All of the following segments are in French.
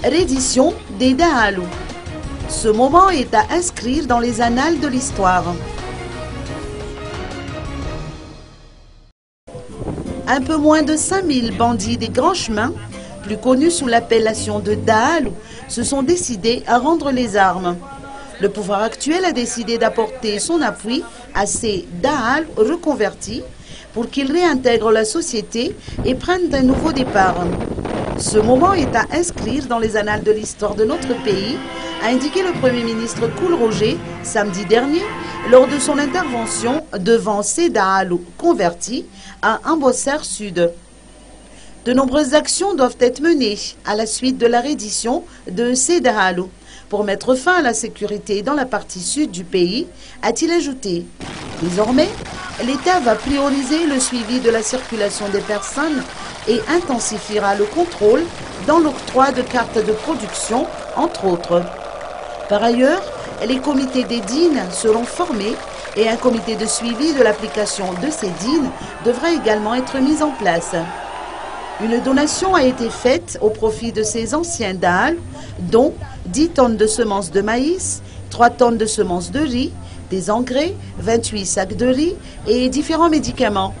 reddition des Daalu. Ce moment est à inscrire dans les annales de l'histoire. Un peu moins de 5000 bandits des grands chemins, plus connus sous l'appellation de Daalu, se sont décidés à rendre les armes. Le pouvoir actuel a décidé d'apporter son appui à ces Daalu reconvertis pour qu'ils réintègrent la société et prennent un nouveau départ. Ce moment est à inscrire dans les annales de l'histoire de notre pays, a indiqué le Premier ministre Koul Roger samedi dernier lors de son intervention devant ces Daalu convertis à Ambosser Sud. De nombreuses actions doivent être menées à la suite de la reddition de ces Daalu pour mettre fin à la sécurité dans la partie sud du pays, a-t-il ajouté. Désormais, l'État va prioriser le suivi de la circulation des personnes et intensifiera le contrôle dans l'octroi de cartes de production, entre autres. Par ailleurs, les comités des dînes seront formés et un comité de suivi de l'application de ces dînes devra également être mis en place. Une donation a été faite au profit de ces anciens Daalu, dont 10 tonnes de semences de maïs, 3 tonnes de semences de riz, des engrais, 28 sacs de riz et différents médicaments.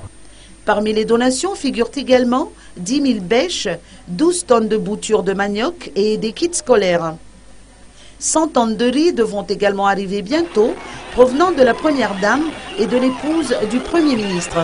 Parmi les donations figurent également 10 000 bêches, 12 tonnes de boutures de manioc et des kits scolaires. 100 tonnes de riz devront également arriver bientôt, provenant de la Première Dame et de l'épouse du Premier ministre.